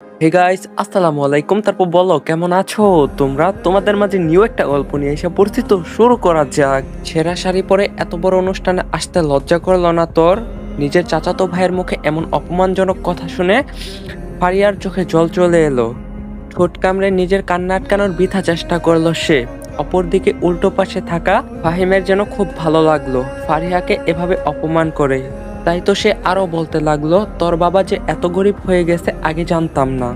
Hey guys, আসসালামু আলাইকুম। তারপর বলো কেমন আছো তোমরা? তোমাদের মাঝে নিউ একটা গল্প নিয়ে এসে পড়ছি, তো শুরু করা যাক। ছেঁড়া শাড়ি পরে এত বড় অনুষ্ঠানে আসতে লজ্জা করলো না তোর? নিজের চাচাতো ভাইয়ের মুখে এমন অপমানজনক কথা শুনে ফারিয়ার চোখে জল চলে এলো। ঠোঁট কামড়ে নিজের কান্না আটকানোর বৃথা চেষ্টা করলো সে। অপরদিকে উল্টো পাশে থাকা ফাহিমের যেন খুব ভালো লাগলো ফারিয়াকে এভাবে অপমান করে। তাই তো সে আরো বলতে লাগলো, তোর বাবা যে এত গরিব হয়ে গেছে আগে জানতাম না,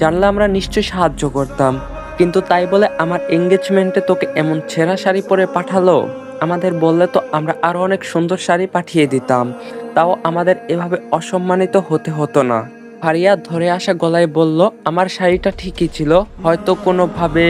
জানলে আমরা নিশ্চয়ই সাহায্য করতাম। কিন্তু তাই বলে আমার এঙ্গেজমেন্টে তোকে এমন ছেঁড়া শাড়ি পরে পাঠালো? আমাদের বললে তো আমরা আরো অনেক সুন্দর শাড়ি পাঠিয়ে দিতাম, তাও আমাদের এভাবে অসম্মানিত হতে হতো না। ফারিয়া ধরে আসা গলায় বলল, আমার শাড়িটা ঠিকই ছিল, হয়তো কোনোভাবে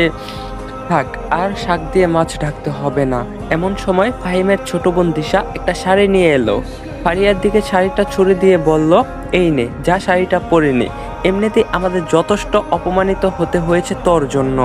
থাক, আর শাক দিয়ে মাছ ঢাকতে হবে না। এমন সময় ফাহিমের ছোট বোন দিশা একটা শাড়ি নিয়ে এলো। ফারিয়ার দিকে শাড়িটা ছুড়ে দিয়ে বলল, এই নে, যা শাড়িটা পরে নে। এমনিতেই আমাদের যথেষ্ট অপমানিত হতে হয়েছে তোর জন্য,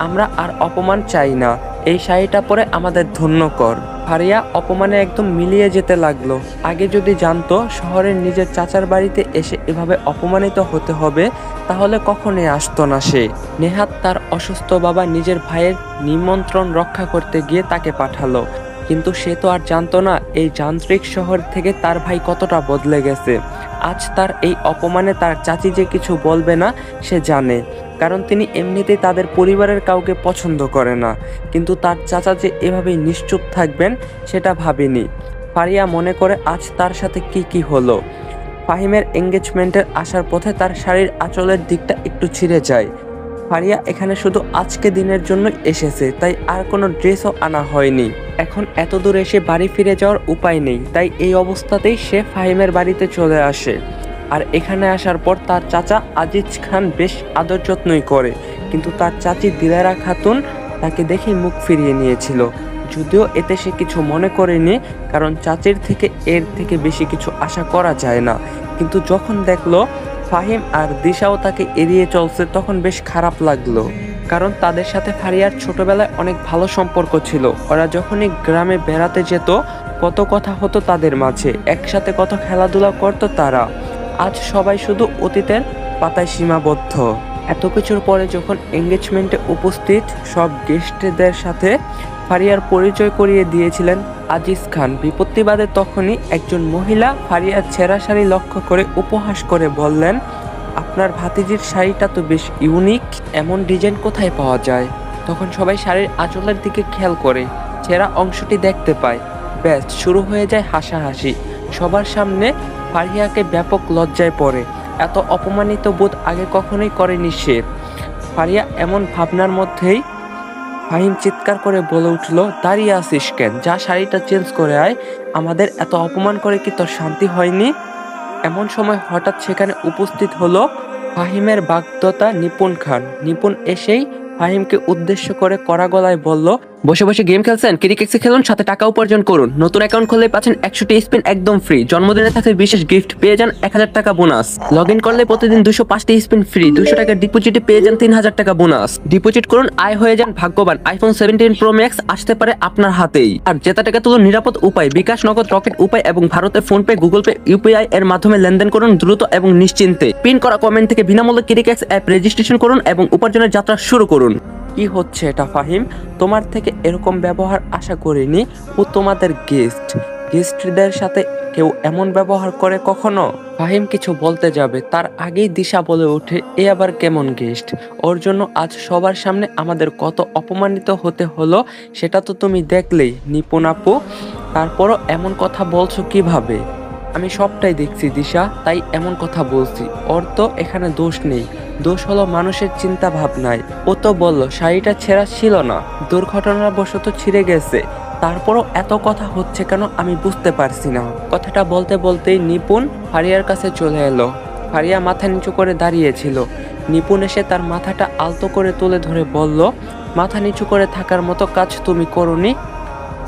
আমরা আর অপমান চাই না। এই শাড়িটা পরে আমাদের ধন্য কর। ফারিয়া অপমানে একদম মিলিয়ে যেতে লাগলো। আগে যদি জানতো শহরের নিজের চাচার বাড়িতে এসে এভাবে অপমানিত হতে হবে, তাহলে কখনোই আসতো না সে। নেহাত তার অসুস্থ বাবা নিজের ভাইয়ের নিমন্ত্রণ রক্ষা করতে গিয়ে তাকে পাঠালো, কিন্তু সে তো আর জানতো না এই যান্ত্রিক শহর থেকে তার ভাই কতটা বদলে গেছে। আজ তার এই অপমানে তার চাচি যে কিছু বলবে না সে জানে, কারণ তিনি এমনিতেই তাদের পরিবারের কাউকে পছন্দ করে না। কিন্তু তার চাচা যে এভাবেই নিশ্চুপ থাকবেন সেটা ভাবেনি। ফারিয়া মনে করে আজ তার সাথে কি কি হলো। ফাহিমের এঙ্গেজমেন্টের আসার পথে তার শাড়ির আঁচলের দিকটা একটু ছিঁড়ে যায়। ফারিয়া এখানে শুধু আজকে দিনের জন্য এসেছে, তাই আর কোনো ড্রেসও আনা হয়নি। এখন এত দূর এসে বাড়ি ফিরে যাওয়ার উপায় নেই, তাই এই অবস্থাতেই সে ফাহিমের বাড়িতে চলে আসে। আর এখানে আসার পর তার চাচা আজিজ খান বেশ আদর যত্নই করে, কিন্তু তার চাচি দিলারা খাতুন তাকে দেখে মুখ ফিরিয়ে নিয়েছিল। যদিও এতে সে কিছু মনে করেনি, কারণ চাচির থেকে এর থেকে বেশি কিছু আশা করা যায় না। কিন্তু যখন দেখলো ফাহিম আর দিশাও তাকে এড়িয়ে চলছে, তখন বেশ খারাপ লাগলো। কারণ তাদের সাথে ফারিয়ার ছোটবেলায় অনেক ভালো সম্পর্ক ছিল। ওরা যখনই গ্রামে বেড়াতে যেত কত কথা হতো তাদের মাঝে, একসাথে কত খেলাধুলা করতো তারা। আজ সবাই শুধু অতীতের পাতায় সীমাবদ্ধ। এত কিছুর পরে যখন এঙ্গেজমেন্টে উপস্থিত সব গেস্টদের সাথে ফারিয়ার পরিচয় করিয়ে দিয়েছিলেন আজিজ খান, বিপত্তিবাদে তখনই একজন মহিলা ফারিয়ার ছেঁড়া শাড়ি লক্ষ্য করে উপহাস করে বললেন, আপনার ভাতিজির শাড়িটা তো বেশ ইউনিক, এমন ডিজাইন কোথায় পাওয়া যায়? তখন সবাই শাড়ির আঁচলের দিকে খেয়াল করে ছেঁড়া অংশটি দেখতে পায়। ব্যাস শুরু হয়ে যায় হাসাহাসি। সবার সামনে ফারিয়াকে ব্যাপক লজ্জায় পড়ে। এত অপমানিত বোধ আগে কখনোই করেনি সে। ফারিয়া এমন ভাবনার মধ্যেই ফাহিম চিৎকার করে বলে উঠল, দাঁড়িয়ে আছিস কেন? যা শাড়িটা চেঞ্জ করে আয়। আমাদের এত অপমান করে কি তোর শান্তি হয়নি? এমন সময় হঠাৎ সেখানে উপস্থিত হলো ফাহিমের বাগদত্তা নিপুণ খান। নিপুণ এসেই ফাহিমকে উদ্দেশ্য করে কড়া গলায় বলল, বসে বসে গেম খেলছেন? ক্রিকেক্সে খেলুন, সাথে টাকা উপার্জন করুন। নতুন অ্যাকাউন্ট খুললে পাচ্ছেন 100টি স্পিন একদম ফ্রি। জন্মদিনে থাকতে বিশেষ গিফট, পেয়ে যান 1000 টাকা বোনাস। লগ ইন করলে প্রতিদিন 205টি স্পিন ফ্রি। 200 টাকা ডিপোজিটে পেয়ে যান 3000 টাকা বোনাস। ডিপোজিট করুন, আয় হয়ে যান ভাগ্যবান। আইফোন 17 প্রো ম্যাক্স আসতে পারে আপনার হাতেই। আর জেতা টাকা তুলুন নিরাপদ উপায়, বিকাশ, নগদ, রকেট উপায় এবং ভারতে ফোনপে, গুগল পে, ইউপিআই এর মাধ্যমে লেনদেন করুন দ্রুত এবং নিশ্চিন্তে। পিন করা কমেন্ট থেকে বিনামূল্যে ক্রিকেক্স অ্যাপ রেজিস্ট্রেশন করুন এবং উপার্জনের যাত্রা শুরু করুন। কি হচ্ছে এটা ফাহিম? তোমার থেকে এরকম ব্যবহার আশা করিনি। ও তোমাদের গেস্টদের সাথে কেউ এমন ব্যবহার করে কখনো? ফাহিম কিছু বলতে যাবে তার আগেই দিশা বলে ওঠে, এ আবার কেমন গেস্ট? ওর জন্য আজ সবার সামনে আমাদের কত অপমানিত হতে হলো সেটা তো তুমি দেখলেই নিপুণ আপু। তারপরও এমন কথা বলছো কিভাবে? আমি সবটাই দেখছি দিশা, তাই এমন কথা বলছি। ওর তো এখানে দোষ নেই, দোষ হলো মানুষের চিন্তা ভাবনায়। ও তো বললো শাড়িটা ছেঁড়া ছিল না, দুর্ঘটনাবশত ছিঁড়ে গেছে। তারপরও এত কথা হচ্ছে কেন আমি বুঝতে পারছি না। কথাটা বলতে বলতেই নিপুণ ফারিয়ার কাছে চলে এলো। ফারিয়া মাথা নিচু করে দাঁড়িয়েছিল। নিপুণ এসে তার মাথাটা আলতো করে তুলে ধরে বলল, মাথা নিচু করে থাকার মতো কাজ তুমি করোনি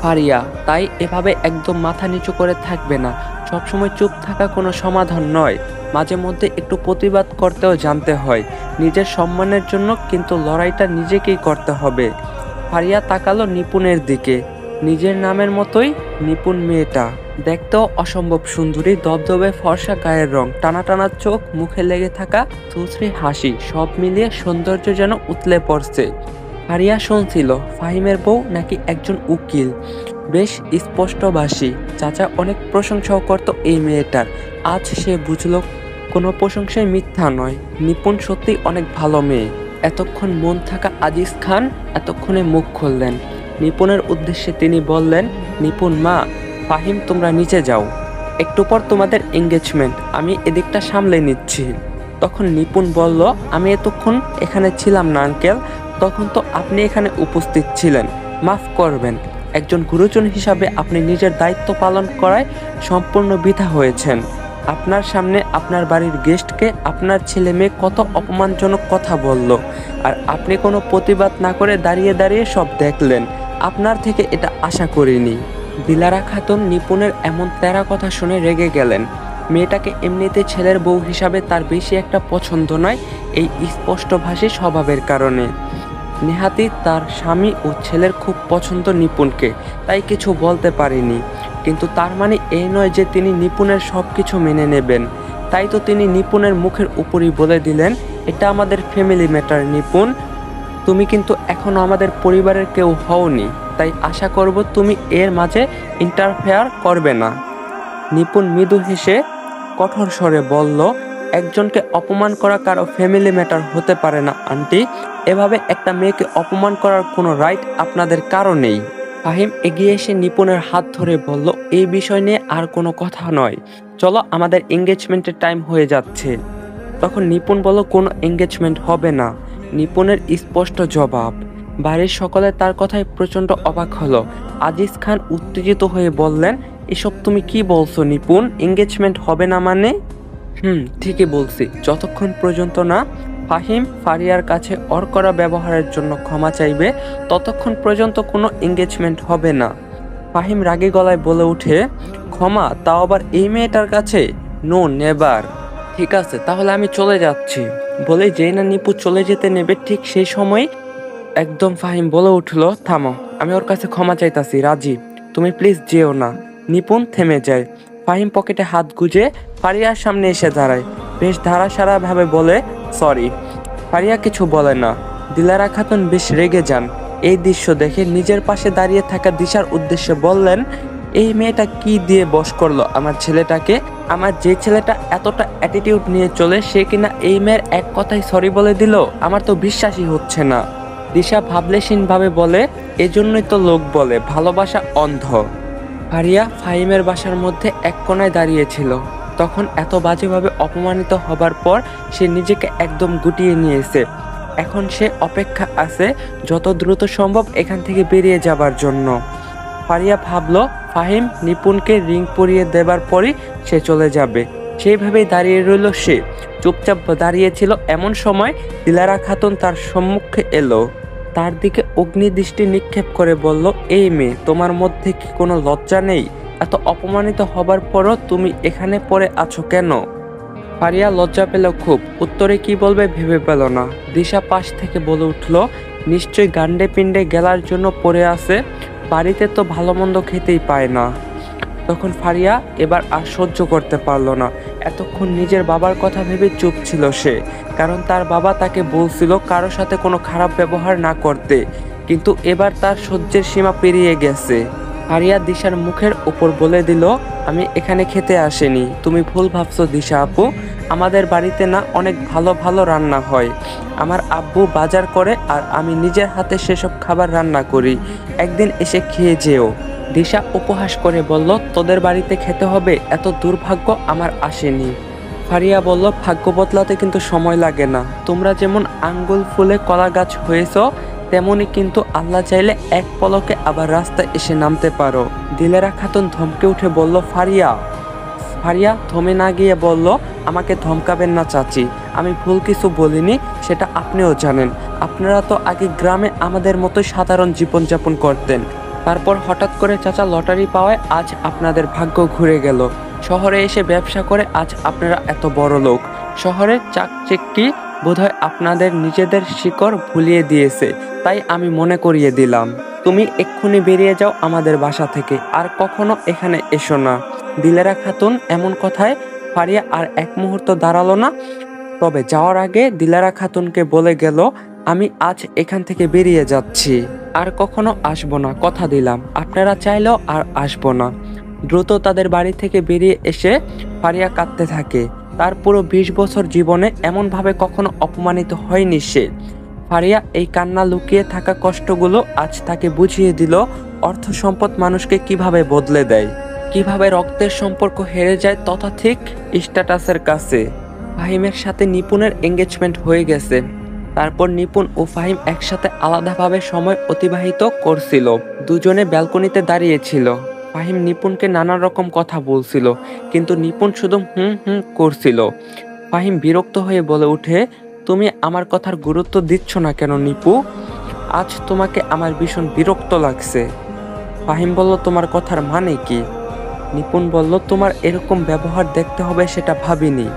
ফারিয়া, তাই এভাবে একদম মাথা নিচু করে থাকবে না। সবসময় চুপ থাকা কোনো সমাধান নয়, মাঝে মধ্যে একটু প্রতিবাদ করতেও জানতে হয় নিজের সম্মানের জন্য, কিন্তু লড়াইটা নিজেকেই করতে হবে। ফারিয়া তাকালো নিপুণের দিকে। নিজের নামের মতোই নিপুণ মেয়েটা। দেখতেও অসম্ভব সুন্দরী, দবদবে ফর্সা গায়ের রং, টানা টানা চোখ, মুখে লেগে থাকা সুশ্রী হাসি, সব মিলিয়ে সৌন্দর্য যেন উতলে পড়ছে। ফারিয়া শুনছিল ফাহিমের বউ নাকি একজন উকিল, বেশ স্পষ্টভাষী। চাচা অনেক প্রশংসাও করত এই মেয়েটার। আজ সে বুঝলো কোনো প্রশংসাই মিথ্যা নয়, নিপুণ সত্যি অনেক ভালো মেয়ে। এতক্ষণ মন থাকা আজিজ খান এতক্ষণে মুখ খুললেন। নিপুণের উদ্দেশ্যে তিনি বললেন, নিপুণ মা, ফাহিম তোমরা নিচে যাও, একটু পর তোমাদের এঙ্গেজমেন্ট, আমি এদিকটা সামলে নিচ্ছি। তখন নিপুণ বলল, আমি এতক্ষণ এখানে ছিলাম না আঙ্কেল, তখন তো আপনি এখানে উপস্থিত ছিলেন, মাফ করবেন। একজন গুরুজন হিসাবে আপনি নিজের দায়িত্ব পালন করায় সম্পূর্ণ বৃথা হয়েছেন। আপনার সামনে আপনার বাড়ির গেস্টকে আপনার ছেলে মেয়ে কত অপমানজনক কথা বলল, আর আপনি কোনো প্রতিবাদ না করে দাঁড়িয়ে দাঁড়িয়ে সব দেখলেন। আপনার থেকে এটা আশা করিনি। দিলারা খাতুন নিপুণের এমন তেরা কথা শুনে রেগে গেলেন। মেয়েটাকে এমনিতে ছেলের বউ হিসাবে তার বেশি একটা পছন্দ নয়, এই স্পষ্টভাষী স্বভাবের কারণে। নেহাতি তার স্বামী ও ছেলের খুব পছন্দ নিপুণকে, তাই কিছু বলতে পারেনি। কিন্তু তার মানে এই নয় যে তিনি নিপুণের সব কিছু মেনে নেবেন। তাই তো তিনি নিপুণের মুখের উপরই বলে দিলেন, এটা আমাদের ফ্যামিলি ম্যাটার নিপুণ, তুমি কিন্তু এখনো আমাদের পরিবারের কেউ হওনি, তাই আশা করব তুমি এর মাঝে ইন্টারফেয়ার করবে না। নিপুণ মৃদু হেসে কঠোর স্বরে বলল, একজনকে অপমান করা কারো ফ্যামিলি ম্যাটার হতে পারে না আন্টি। এভাবে একটা মেয়েকে অপমান করার কোনো রাইট আপনাদের কারো নেই। ফাহিম এগিয়ে এসে নিপুণের হাত ধরে বলল, এই বিষয় নিয়ে আর কোনো কথা নয়, চলো আমাদের এঙ্গেজমেন্টের টাইম হয়ে যাচ্ছে। তখন নিপুণ বলল, কোনো এঙ্গেজমেন্ট হবে না। নিপুণের স্পষ্ট জবাব। বাড়ির সকলে তার কথায় প্রচণ্ড অবাক হলো। আজিজ খান উত্তেজিত হয়ে বললেন, এসব তুমি কি বলছো নিপুণ, এঙ্গেজমেন্ট হবে না মানে? ঠিকই বলছি, যতক্ষণ পর্যন্ত না ফাহিম ফারিয়ার কাছে ওর করা ব্যবহারের জন্য ক্ষমা চাইবে, ততক্ষণ পর্যন্ত কোনো এঙ্গেজমেন্ট হবে না। ফাহিম রাগী গলায় বলে ওঠে, ক্ষমা, তাও আবার এই মেয়েটার কাছে? No never. ঠিক আছে, তাহলে আমি চলে যাচ্ছি। বলে যেই না নিপু চলে যেতে নেবে, ঠিক সেই সময় একদম ফাহিম বলে উঠল, থামো, আমি ওর কাছে ক্ষমা চাইতাছি, রাজি, তুমি প্লিজ যেও না। নিপুণ থেমে যায়। ফাহিম পকেটে হাত গুজে ফারিয়ার সামনে এসে দাঁড়ায়, বেশ ধারাসারা ভাবে বলে, সরি। ফারিয়া কিছু বলে না। দিলারা খাতুন বেশ রেগে যান। এই দৃশ্য দেখে নিজের পাশে দাঁড়িয়ে থাকা দিশার উদ্দেশ্যে বললেন, এই মেয়েটা কি দিয়ে বশ করলো আমার ছেলেটাকে? আমার যে ছেলেটা এতটা অ্যাটিটিউড নিয়ে চলে, সে কিনা এই মেয়ের এক কথাই সরি বলে দিল? আমার তো বিশ্বাসই হচ্ছে না। দিশা ভাবলেশীন ভাবে বলে, এজন্যই তো লোক বলে ভালোবাসা অন্ধ। ফারিয়া ফাহিমের বাসার মধ্যে এক কোণায় দাঁড়িয়েছিল। তখন এত বাজেভাবে অপমানিত হবার পর সে নিজেকে একদম গুটিয়ে নিয়েছে। এখন সে অপেক্ষা আছে যত দ্রুত সম্ভব এখান থেকে বেরিয়ে যাবার জন্য। ফারিয়া ভাবলো, ফাহিম নিপুণকে রিং পরিয়ে দেবার পরই সে চলে যাবে। সেইভাবেই দাঁড়িয়ে রইল সে, চুপচাপ দাঁড়িয়েছিল। এমন সময় দিলারা খাতুন তার সম্মুখে এলো। তার দিকে অগ্নিদৃষ্টি নিক্ষেপ করে বলল, এই মেয়ে, তোমার মধ্যে কি কোনো লজ্জা নেই? এত অপমানিত হবার পরও তুমি এখানে পড়ে আছো কেন? ফারিয়া লজ্জা পেল খুব, উত্তরে কি বলবে ভেবে পেল না। দিশা পাশ থেকে বলে উঠল, নিশ্চয়ই গান্ডে পিণ্ডে গেলার জন্য পড়ে আছে, বাড়িতে তো ভালো মন্দ খেতেই পায় না। তখন ফারিয়া এবার আর সহ্য করতে পারল না। এতক্ষণ নিজের বাবার কথা ভেবে চুপ ছিল সে, কারণ তার বাবা তাকে বলছিল কারোর সাথে কোনো খারাপ ব্যবহার না করতে, কিন্তু এবার তার সহ্যের সীমা পেরিয়ে গেছে। ফারিয়া দিশার মুখের উপর বলে দিল, আমি এখানে খেতে আসিনি, তুমি ভুল ভাবছো দিশা আপু, আমাদের বাড়িতে না অনেক ভালো ভালো রান্না হয়। আমার আব্বু বাজার করে আর আমি নিজের হাতে সেসব খাবার রান্না করি, একদিন এসে খেয়ে যেও। দিশা উপহাস করে বলল, তোদের বাড়িতে খেতে হবে, এত দুর্ভাগ্য আমার আসেনি। ফারিয়া বলল, ভাগ্য বদলাতে কিন্তু সময় লাগে না, তোমরা যেমন আঙ্গুল ফুলে কলা গাছ হয়েছ, তেমনি কিন্তু আল্লাহ চাইলে এক পলকে আবার রাস্তায় এসে নামতে পারো। দিলেরা খাতুন ধমকে উঠে বলল, ফারিয়া। ফারিয়া থমে না গিয়ে বলল, আমাকে ধমকাবেন না চাচি, আমি ভুল কিছু বলিনি, সেটা আপনিও জানেন। আপনারা তো আগে গ্রামে আমাদের মতো সাধারণ জীবনযাপন করতেন, তারপর হঠাৎ করে চাচা লটারি পাওয়ায় আজ আপনাদের ভাগ্য ঘুরে গেল। শহরে এসে ব্যবসা করে আজ আপনারা এত বড় লোক। শহরের চাকচিক্যি বোধহয় আপনাদের নিজেদের শিকড় ভুলিয়ে দিয়েছে, তাই আমি মনে করিয়ে দিলাম। তুমি এক্ষুনি বেরিয়ে যাও আমাদের বাসা থেকে, আর কখনো এখানে এসো না। দিলেরা খাতুন এমন কথায় ফারিয়া আর এক মুহূর্ত দাঁড়ালো না। তবে যাওয়ার আগে দিলেরা খাতুনকে বলে গেল, আমি আজ এখান থেকে বেরিয়ে যাচ্ছি, আর কখনো আসবো না, কথা দিলাম। আপনারা চাইলেও আর আসবো না। দ্রুত তাদের বাড়ি থেকে বেরিয়ে এসে ফারিয়া কাঁদতে থাকে। তার পুরো 20 বছর জীবনে এমনভাবে কখনো অপমানিত হয়নি সে। ফারিয়া এই কান্না লুকিয়ে থাকা কষ্টগুলো আজ তাকে বুঝিয়ে দিল অর্থ সম্পদ মানুষকে কিভাবে বদলে দেয়, কিভাবে রক্তের সম্পর্ক হেরে যায় তথাধিক স্ট্যাটাসের কাছে। ফাহিমের সাথে নিপুণের এঙ্গেজমেন্ট হয়ে গেছে। তারপর নিপুণ ও ফাহিম একসাথে আলাদাভাবে সময় অতিবাহিত করছিল। দুজনে ব্যালকনিতে দাঁড়িয়েছিল। ফাহিম নিপুণকে নানা রকম কথা বলছিল, কিন্তু নিপুণ শুধু হুম হুম করছিল। ফাহিম বিরক্ত হয়ে বলে উঠে, তুমি আমার কথার গুরুত্ব দিচ্ছ না কেন নিপু? আজ তোমাকে আমার ভীষণ বিরক্ত লাগছে। ফাহিম বলল, তোমার কথার মানে কি? নিপুণ বলল, তোমার এরকম ব্যবহার দেখতে হবে সেটা ভাবিনি।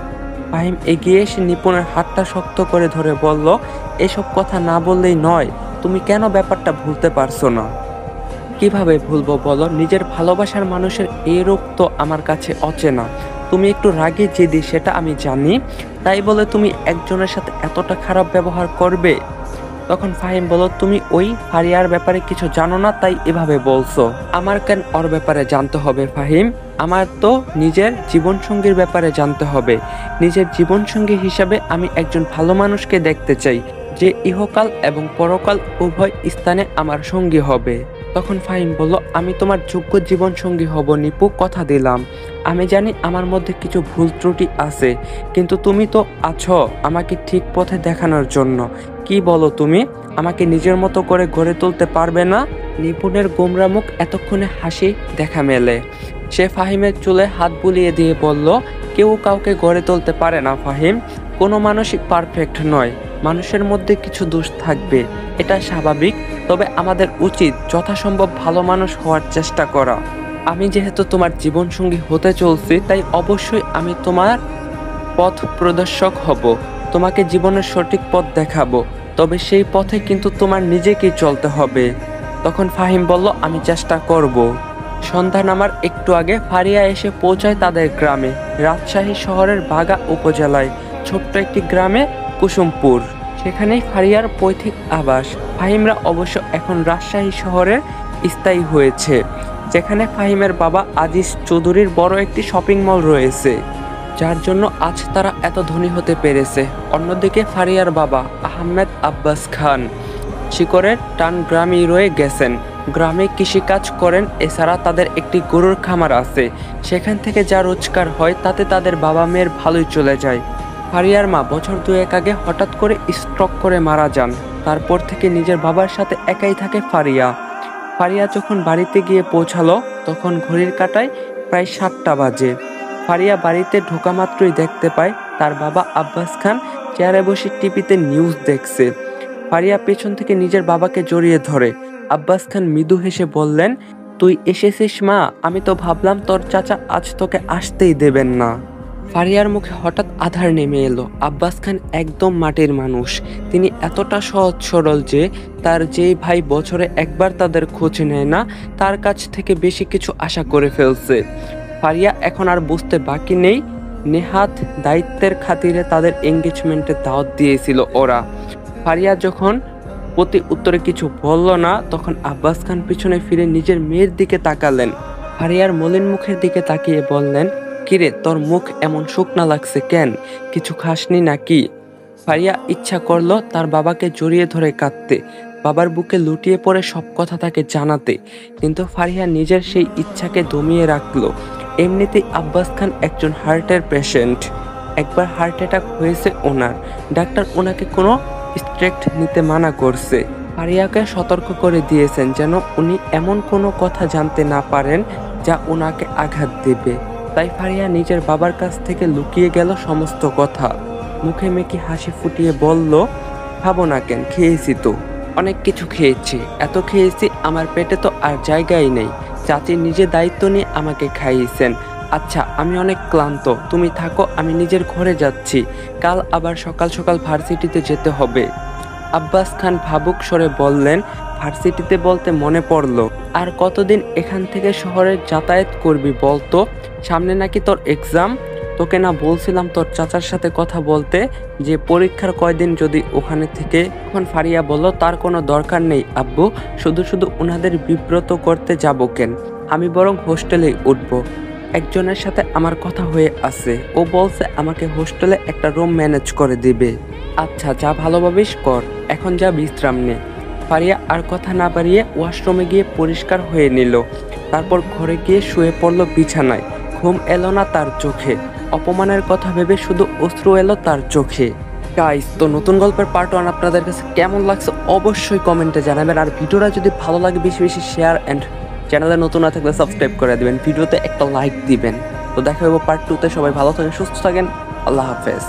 ফাহিম এগিয়ে এসে নিপুণের হাতটা শক্ত করে ধরে বলল, এসব কথা না বললেই নয়। তুমি কেন ব্যাপারটা ভুলতে পারছো না? কিভাবে ভুলবো বলো? নিজের ভালোবাসার মানুষের এই রূপ তো আমার কাছে অচেনা। তুমি একটু রাগী জেদি সেটা আমি জানি, তাই বলে তুমি একজনের সাথে এতটা খারাপ ব্যবহার করবে? তখন ফাহিম বলল, তুমি ওই ফারিয়ার ব্যাপারে কিছু জানো না তাই এভাবে বলছো। আমার কেন ওর ব্যাপারে জানতে হবে ফাহিম? আমার তো নিজের জীবনসঙ্গীর ব্যাপারে জানতে হবে। নিজের জীবনসঙ্গী হিসাবে আমি একজন ভালো মানুষকে দেখতে চাই, যে ইহকাল এবং পরকাল উভয় স্থানে আমার সঙ্গী হবে। তখন ফাহিম বলল, আমি তোমার যোগ্য জীবনসঙ্গী হব নিপু, কথা দিলাম। আমি জানি আমার মধ্যে কিছু ভুল ত্রুটি আছে, কিন্তু তুমি তো আছো আমাকে ঠিক পথে দেখানোর জন্য। কি বলো তুমি? আমাকে নিজের মতো করে গড়ে তুলতে পারবে না? নিপুণের গোমরা মুখ এতক্ষণে হাসি দেখা মেলে। সে ফাহিমের চুলে হাত বুলিয়ে দিয়ে বলল, কেউ কাউকে গড়ে তুলতে পারে না ফাহিম। কোনো মানুষই পারফেক্ট নয়। মানুষের মধ্যে কিছু দোষ থাকবে, এটা স্বাভাবিক। তবে আমাদের উচিত যথাসম্ভব ভালো মানুষ হওয়ার চেষ্টা করা। আমি যেহেতু তোমার জীবনসঙ্গী হতে চলছি, তাই অবশ্যই আমি তোমার পথ প্রদর্শক হব, তোমাকে জীবনের সঠিক পথ দেখাবো। তবে সেই পথে কিন্তু তোমার নিজেকেই চলতে হবে। তখন ফাহিম বলল, আমি চেষ্টা করব। সন্ধ্যা নামার একটু আগে ফারিয়া এসে পৌঁছায় তাদের গ্রামে, রাজশাহী শহরের বাগা উপজেলায় ছোট্ট একটি গ্রামে কুসুমপুর। সেখানেই ফারিয়ার পৈতৃক আবাস। ফাহিমরা অবশ্য এখন রাজশাহী শহরের স্থায়ী হয়েছে, যেখানে ফাহিমের বাবা আজিজ চৌধুরীর বড় একটি শপিং মল রয়েছে, যার জন্য আজ তারা এত ধনী হতে পেরেছে। অন্যদিকে ফারিয়ার বাবা আহমেদ আব্বাস খান শিকরের টান গ্রামেই রয়ে গেছেন। গ্রামে কৃষিকাজ করেন। এছাড়া তাদের একটি গরুর খামার আছে। সেখান থেকে যা রোজগার হয় তাতে তাদের বাবা মেয়ের ভালোই চলে যায়। ফারিয়ার মা বছর দুয়েক আগে হঠাৎ করে স্ট্রোক করে মারা যান। তারপর থেকে নিজের বাবার সাথে একাই থাকে ফারিয়া। ফারিয়া যখন বাড়িতে গিয়ে পৌঁছালো, তখন ঘড়ির কাঁটায় প্রায় 7টা বাজে। ফারিয়া বাড়িতে ঢোকা মাত্রই দেখতে পায় তার বাবা আব্বাস খান চেয়ারে বসে টিভিতে নিউজ দেখছে। ফারিয়া পেছন থেকে নিজের বাবাকে জড়িয়ে ধরে। আব্বাস খান মৃদু হেসে বললেন, তুই এসেছিস মা? আমি তো ভাবলাম তোর চাচা আজ তোকে আসতেই দেবেন না। ফারিয়ার মুখে হঠাৎ আধার নেমে এলো। আব্বাস খান একদম মাটির মানুষ। তিনি এতটা সহজ সরল যে তার যেই ভাই বছরে একবার তাদের খোঁজ নেয় না, তার কাছ থেকে বেশি কিছু আশা করে ফেলছে। ফারিয়া এখন আর বুঝতে বাকি নেই, নেহাত দায়িত্বের খাতিরে তাদের এঙ্গেজমেন্টে দাওয়াত দিয়েছিল ওরা। ফারিয়া যখন প্রতি উত্তরে কিছু বলল না, তখন আব্বাস খান পিছনে ফিরে নিজের মেয়ের দিকে তাকালেন। ফারিয়ার মলিন মুখের দিকে তাকিয়ে বললেন, কিরে, তোর মুখ এমন শুকনা লাগছে কেন? কিছু খাসনি নাকি? ফারিয়া ইচ্ছা করলো তার বাবাকে জড়িয়ে ধরে কাঁদতে, বাবার বুকে লুটিয়ে পড়ে সব কথা তাকে জানাতে, কিন্তু ফারিয়া নিজের সেই ইচ্ছাকে দমিয়ে রাখলো। এমনিতেই আব্বাস খান একজন হার্টের পেশেন্ট। একবার হার্ট অ্যাটাক হয়েছে ওনার। ডাক্তার ওনাকে কোনো স্ট্রেক্ট নিতে মানা করছে। ফারিয়াকে সতর্ক করে দিয়েছেন যেন উনি এমন কোনো কথা জানতে না পারেন যা ওনাকে আঘাত দেবে। তাই ফারিয়া নিজের বাবার কাছ থেকে লুকিয়ে গেল সমস্ত কথা। মুখে মেকি হাসি ফুটিয়ে বলল, খাবো না কেন? খেয়েছি তো, অনেক কিছু খেয়েছি। এত খেয়েছি আমার পেটে তো আর জায়গাই নেই। চাচি নিজে দায়িত্ব নিয়ে আমাকে খাইয়েছেন। আচ্ছা, আমি অনেক ক্লান্ত, তুমি থাকো, আমি নিজের ঘরে যাচ্ছি। কাল আবার সকাল সকাল ভার্সিটিতে যেতে হবে। আব্বাস খান ভাবুক স্বরে বললেন, ভার্সিটিতে বলতে মনে পড়লো, আর কতদিন এখান থেকে শহরে যাতায়াত করবি বলতো? সামনে নাকি তোর এক্সাম। তোকে না বলছিলাম তোর চাচার সাথে কথা বলতে, যে পরীক্ষার কয়দিন যদি ওখানে থেকে। তখন ফারিয়া বলল, তার কোনো দরকার নেই আব্বু, শুধু শুধু ওনাদের বিব্রত করতে যাব কেন, আমি বরং হোস্টেলেই উঠবো। একজনের সাথে আমার কথা হয়ে আছে, ও বলছে আমাকে হোস্টেলে একটা রুম ম্যানেজ করে দিবে। আচ্ছা, যা ভালো ভাবিস কর, এখন যা বিশ্রাম নে। ফারিয়া আর কথা না বাড়িয়ে ওয়াশরুমে গিয়ে পরিষ্কার হয়ে নিল, তারপর ঘরে গিয়ে শুয়ে পড়ল বিছানায়। ঘুম এলো না তার চোখে, অপমানের কথা ভেবে শুধু অশ্রু এলো তার চোখে। গাইস, তো নতুন গল্পের পার্ট 1 আপনাদের কাছে কেমন লাগছে অবশ্যই কমেন্টে জানাবেন, আর ভিডিওটা যদি ভালো লাগে বেশি বেশি শেয়ার এন্ড চ্যানেলে নতুন না থাকলে সাবস্ক্রাইব করে দিবেন, ভিডিওতে একটা লাইক দিবেন। তো দেখা হবে পার্ট 2 তে। সবাই ভালো থাকেন, সুস্থ থাকেন, আল্লাহ হাফেজ।